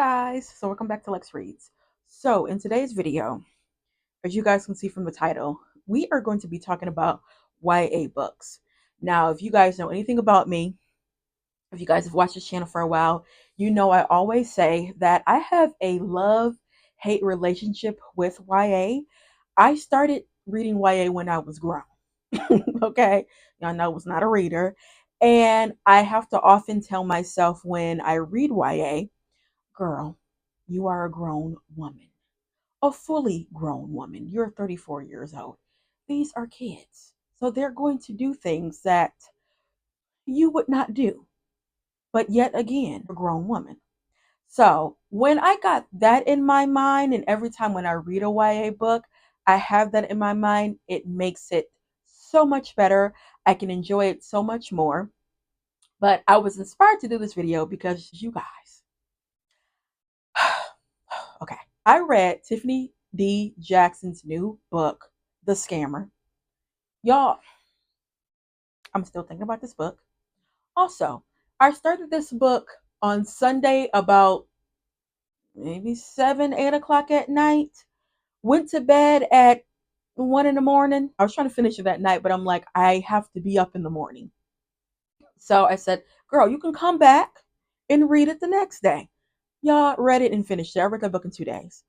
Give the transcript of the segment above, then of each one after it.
Guys, so welcome back to Lex Reads. So in today's video, as you guys can see from the title, we are going to be talking about YA books. Now, if you guys know anything about me, if you guys have watched this channel for a while, you know I always say that I have a love-hate relationship with YA. I started reading YA when I was grown. Okay, y'all know I was not a reader, and I have to often tell myself when I read YA, girl, you are a grown woman, a fully grown woman. You're 34 years old. These are kids. So they're going to do things that you would not do. But yet again, a grown woman. So when I got that in my mind, and every time when I read a YA book, I have that in my mind, it makes it so much better. I can enjoy it so much more. But I was inspired to do this video because you guys, okay, I read Tiffany D. Jackson's new book, The Scammer. Y'all, I'm still thinking about this book. Also, I started this book on Sunday about maybe 7, 8 o'clock at night. Went to bed at 1 in the morning. I was trying to finish it that night, but I'm like, I have to be up in the morning. So I said, girl, you can come back and read it the next day. Y'all read it and finished it. I read that book in 2 days.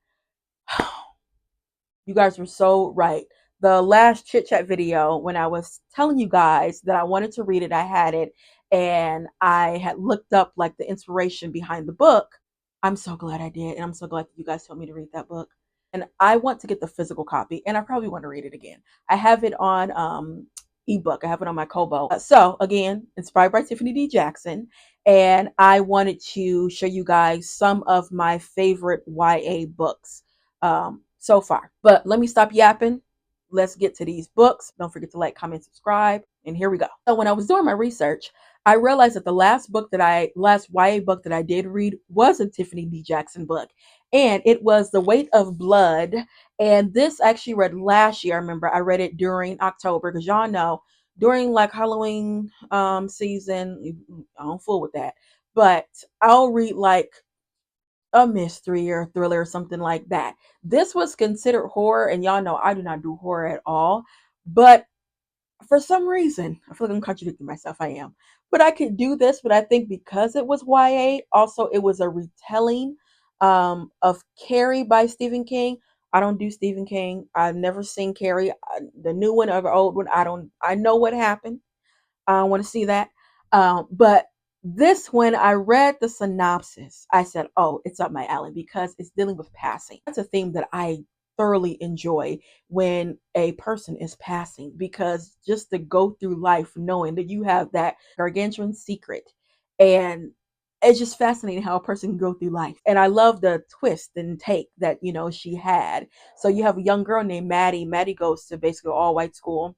You guys were so right. The last chit chat video, when I was telling you guys that I wanted to read it, I had it, and I had looked up like the inspiration behind the book. I'm so glad I did, and I'm so glad that you guys told me to read that book. And I want to get the physical copy, and I probably want to read it again. I have it on ebook. I have it on my Kobo. So again, inspired by Tiffany D. Jackson, and I wanted to show you guys some of my favorite YA books so far. But let me stop yapping. Let's get to these books. Don't forget to like, comment, subscribe, and here we go. So when I was doing my research, I realized that the last YA book that I did read was a Tiffany D. Jackson book, and it was The Weight of Blood. And this I actually read last year. I remember I read it during October because y'all know during like Halloween season, I don't fool with that. But I'll read like a mystery or a thriller or something like that. This was considered horror, and y'all know I do not do horror at all. But for some reason, I feel like I'm contradicting myself. I am. But I could do this, but I think because it was YA, also it was a retelling of Carrie by Stephen King. I don't do Stephen King. I've never seen Carrie, the new one or the old one. I know what happened. I don't want to see that. But this, when I read the synopsis, I said, oh, it's up my alley because it's dealing with passing. That's a theme that I thoroughly enjoy when a person is passing, because just to go through life knowing that you have that gargantuan secret, and it's just fascinating how a person can go through life. And I love the twist and take that, she had. So you have a young girl named Maddie. Maddie goes to basically all white school.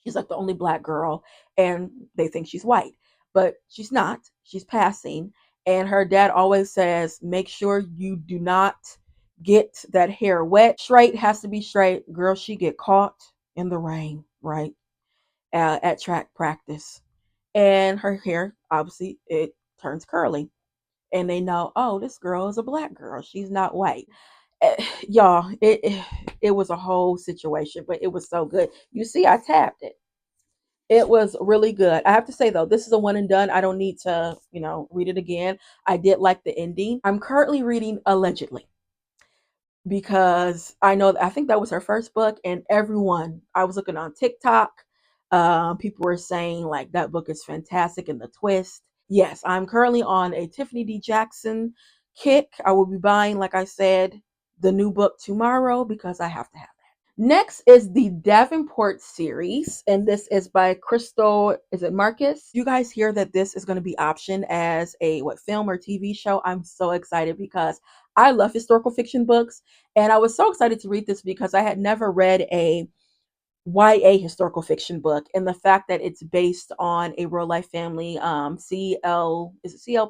She's like the only black girl, and they think she's white, but she's not. She's passing, and her dad always says, make sure you do not get that hair wet. Straight has to be straight. Girl, she get caught in the rain, right, at track practice, and her hair, obviously, it turns curly, and they know, oh, this girl is a black girl. She's not white. Y'all, it was a whole situation, but it was so good. You see, I tapped it. It was really good. I have to say though, this is a one and done. I don't need to, read it again. I did like the ending. I'm currently reading Allegedly because I think that was her first book, and everyone, I was looking on TikTok, people were saying like that book is fantastic and the twist. Yes, I'm currently on a Tiffany D. Jackson kick. I will be buying, like I said, the new book tomorrow because I have to have. Next is the Davenport series, and this is by Crystal, is it Marcus? You guys hear that this is going to be optioned as a film or TV show? I'm so excited because I love historical fiction books, and I was so excited to read this because I had never read a YA historical fiction book, and the fact that it's based on a real life family. CL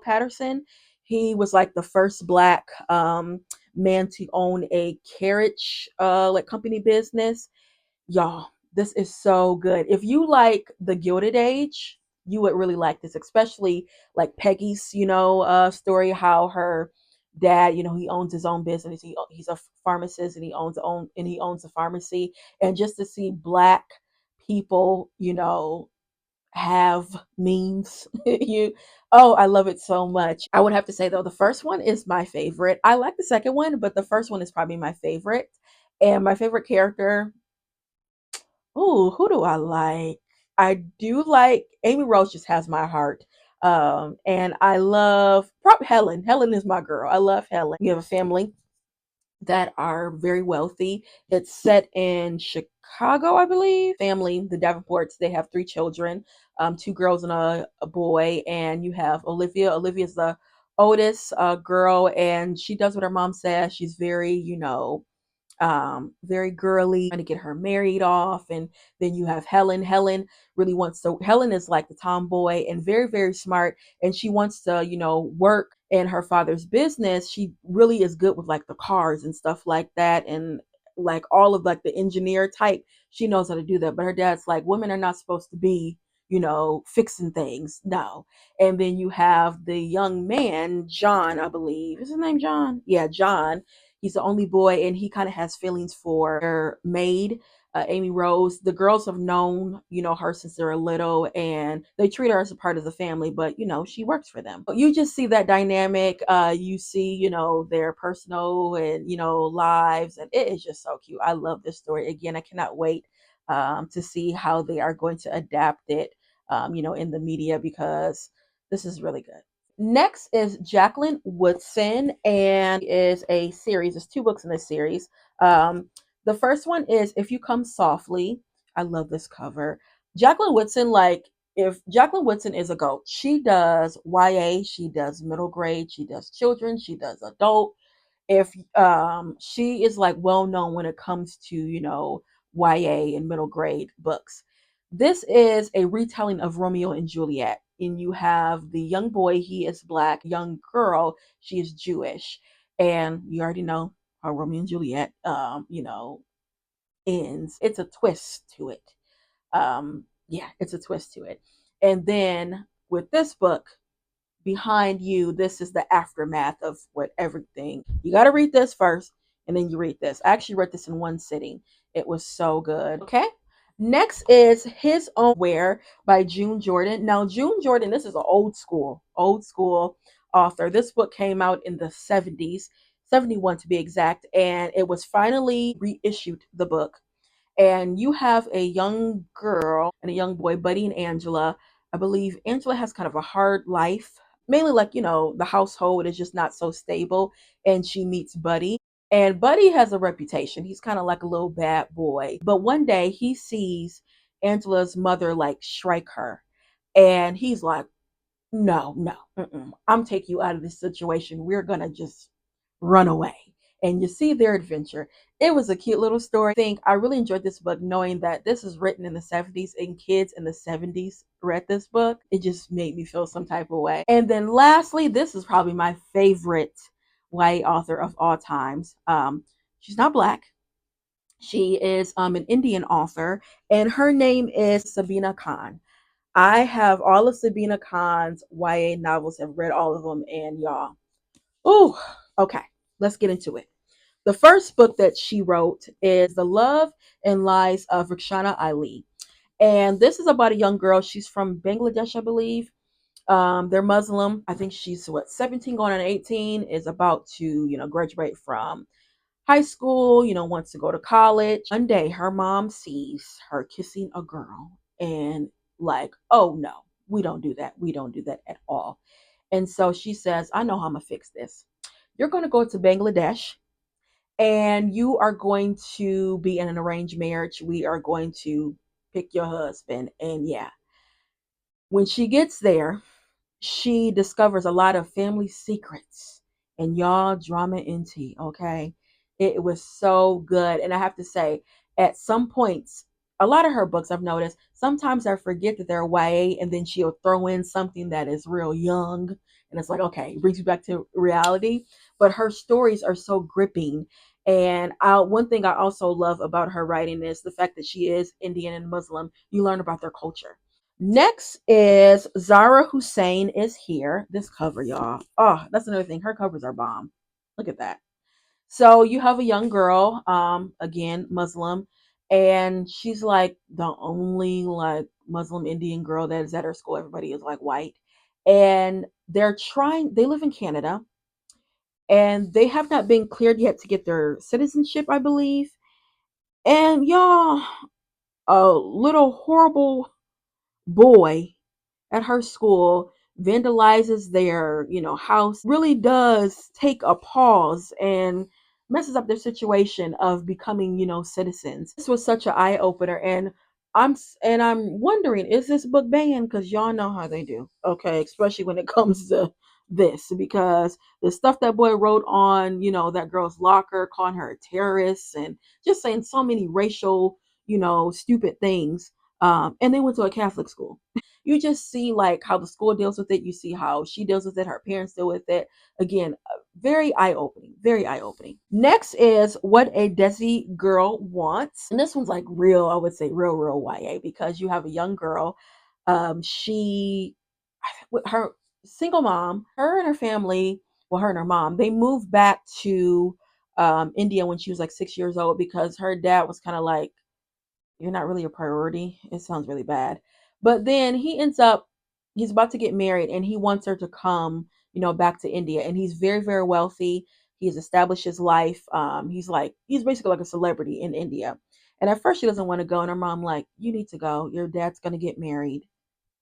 Patterson? He was like the first black man to own a carriage like company business. Y'all, this is so good. If you like the Gilded Age, you would really like this, especially like Peggy's story, how her dad, he owns his own business. He's a pharmacist and he owns a pharmacy. And just to see black people, have memes. you Oh, I love it so much. I would have to say though, the first one is my favorite. I like the second one, but the first one is probably my favorite. And my favorite character, ooh, who do I like? I do like Amy Rose, just has my heart. And I love probably Helen. Helen is my girl. I love Helen. You have a family that are very wealthy. It's set in Chicago, I believe. Family, the Davenports, they have three children, two girls and a boy. And you have Olivia. Olivia's the oldest girl, and she does what her mom says. She's very, very girly, trying to get her married off. And then you have Helen. Helen is like the tomboy and very, very smart. And she wants to, work in her father's business. She really is good with like the cars and stuff like that. And like all of like the engineer type, she knows how to do that. But her dad's like, women are not supposed to be, fixing things. No. And then you have the young man, John, I believe. Is his name John? Yeah, John. He's the only boy, and he kind of has feelings for their maid, Amy Rose. The girls have known, her since they're little, and they treat her as a part of the family. But she works for them. You just see that dynamic. You see, their personal and lives, and it is just so cute. I love this story. Again, I cannot wait to see how they are going to adapt it, in the media, because this is really good. Next is Jacqueline Woodson, and is a series. There's two books in this series. The first one is If You Come Softly. I love this cover. Jacqueline Woodson, like, if Jacqueline Woodson is a goat, she does YA, she does middle grade, she does children, she does adult. If She is like well known when it comes to YA and middle grade books. This is a retelling of Romeo and Juliet, and you have the young boy, he is black, young girl, she is Jewish. And you already know how Romeo and Juliet ends. It's a twist to it. Yeah, it's a twist to it. And then with this book, behind you, this is the aftermath of what everything. You got to read this first, and then you read this. I actually read this in one sitting. It was so good. Okay. Next is His Own Wear by June Jordan. Now, June Jordan, this is an old school author. This book came out in the 70s, 71 to be exact, and it was finally reissued, the book. And you have a young girl and a young boy, Buddy and Angela. I believe Angela has kind of a hard life, mainly like, the household is just not so stable. And she meets Buddy. And Buddy has a reputation. He's kind of like a little bad boy. But one day he sees Angela's mother like strike her. And he's like, no, no, I'm taking you out of this situation. We're gonna just run away. And you see their adventure. It was a cute little story. I really enjoyed this book, knowing that this is written in the 70s and kids in the 70s read this book. It just made me feel some type of way. And then lastly, this is probably my favorite white author of all times. She's not black. She is an Indian author, and her name is Sabina Khan. I have all of Sabina Khan's YA novels, have read all of them, and y'all, oh, okay, let's get into it. The first book that she wrote is The Love and Lies of Rikshana Ali. And this is about a young girl. She's from Bangladesh, I believe. They're Muslim. I think she's 17 going on 18, is about to, graduate from high school, wants to go to college. One day her mom sees her kissing a girl, and like, oh no, we don't do that. We don't do that at all. And so she says, I know how I'm gonna fix this. You're gonna go to Bangladesh, and you are going to be in an arranged marriage. We are going to pick your husband. And yeah, when she gets there, she discovers a lot of family secrets, and y'all, drama and tea. Okay, it was so good. And I have to say, at some points, a lot of her books, I've noticed, sometimes I forget that they're YA, and then she'll throw in something that is real young, and it's like, okay, it brings you back to reality. But her stories are so gripping. And one thing I also love about her writing is the fact that she is Indian and Muslim. You learn about their culture. Next is Zara Hossain is here. This cover, y'all. Oh, that's another thing. Her covers are bomb. Look at that. So you have a young girl, again, Muslim, and she's like the only like Muslim Indian girl that is at her school. Everybody is like white. And they live in Canada, and they have not been cleared yet to get their citizenship, I believe. And y'all, a little horrible boy at her school vandalizes their, house, really does take a pause and messes up their situation of becoming, citizens. This was such an eye opener, and I'm wondering, is this book banned? Because y'all know how they do, okay? Especially when it comes to this, because the stuff that boy wrote on, that girl's locker, calling her a terrorist, and just saying so many racial, stupid things. And they went to a Catholic school. You just see like how the school deals with it. You see how she deals with it. Her parents deal with it. Again, very eye opening. Very eye opening. Next is What a Desi Girl Wants, and this one's like real. I would say real YA, because you have a young girl. She, with her single mom, her and her family. Well, her and her mom, they moved back to India when she was like 6 years old, because her dad was kind of like, you're not really a priority. It sounds really bad. But then he's about to get married, and he wants her to come, back to India. And he's very, very wealthy. He's established his life. He's basically like a celebrity in India. And at first she doesn't want to go. And her mom, like, you need to go. Your dad's going to get married.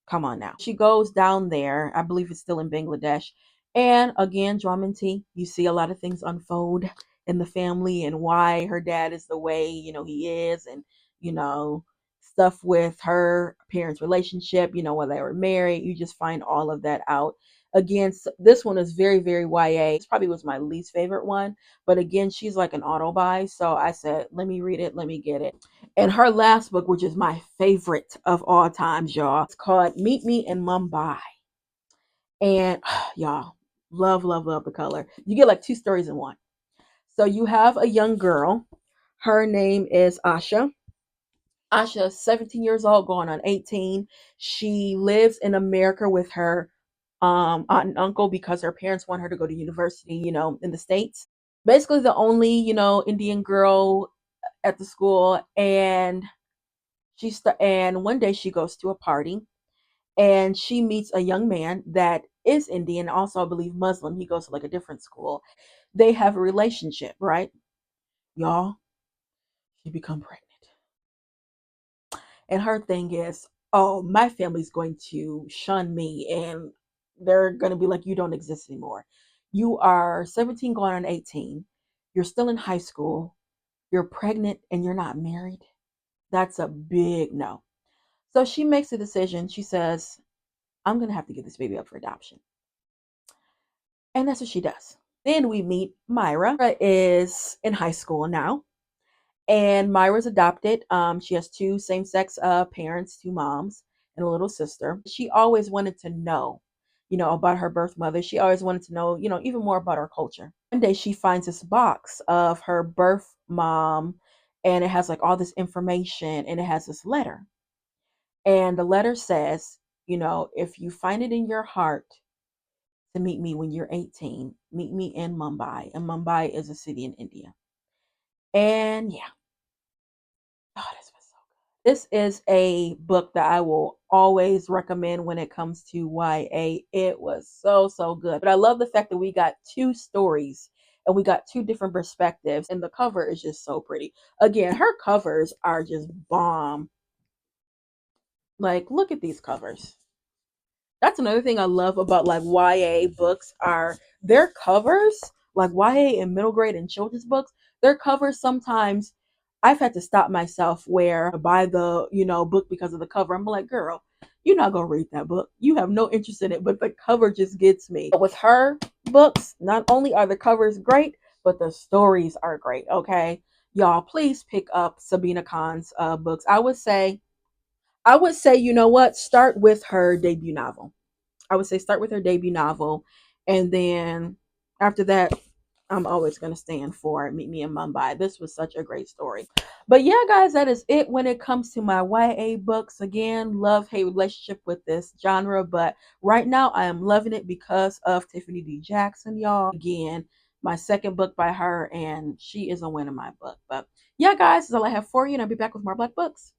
Come on now. She goes down there. I believe it's still in Bangladesh. And again, drum and tea. You see a lot of things unfold in the family, and why her dad is the way, he is, and, you know, stuff with her parents' relationship, while they were married. You just find all of that out. Again, this one is very, very YA. This probably was my least favorite one. But again, she's like an auto buy. So I said, let me read it. Let me get it. And her last book, which is my favorite of all times, y'all, it's called Meet Me in Mumbai. And y'all, love, love, love the color. You get like two stories in one. So you have a young girl. Her name is Asha. Asha is 17 years old, going on 18. She lives in America with her aunt and uncle, because her parents want her to go to university, in the States. Basically, the only, Indian girl at the school. And and one day she goes to a party, and she meets a young man that is Indian, also I believe Muslim. He goes to like a different school. They have a relationship, right? Y'all, she become pregnant. And her thing is, oh, my family's going to shun me, and they're going to be like, you don't exist anymore. You are 17 going on 18. You're still in high school. You're pregnant and you're not married. That's a big no. So she makes a decision. She says, I'm going to have to give this baby up for adoption. And that's what she does. Then we meet Myra. Myra is in high school now, and Myra's adopted. She has two same-sex parents, two moms, and a little sister. She always wanted to know, about her birth mother. She always wanted to know, even more about her culture. One day she finds this box of her birth mom, and it has like all this information, and it has this letter. And the letter says, if you find it in your heart to meet me when you're 18, meet me in Mumbai. And Mumbai is a city in India. And yeah, oh, this was so good. This is a book that I will always recommend when it comes to YA. It was so, so good. But I love the fact that we got two stories and we got two different perspectives, and the cover is just so pretty. Again, her covers are just bomb. Like, look at these covers. That's another thing I love about like YA books are their covers, like YA and middle grade and children's books, their covers sometimes I've had to stop myself where I buy the, book because of the cover. I'm like, girl, you're not gonna read that book. You have no interest in it, but the cover just gets me. But with her books, not only are the covers great, but the stories are great. Okay. Y'all, please pick up Sabina Khan's books. I would say, you know what? Start with her debut novel. I would say start with her debut novel, and then after that, I'm always going to stand for Meet Me in Mumbai. This was such a great story. But yeah, guys, that is it when it comes to my YA books. Again, love hate relationship with this genre, but right now I am loving it because of Tiffany D. Jackson, y'all. Again, my second book by her, and she is a win in my book. But yeah, guys, that's all I have for you, and I'll be back with more Black books.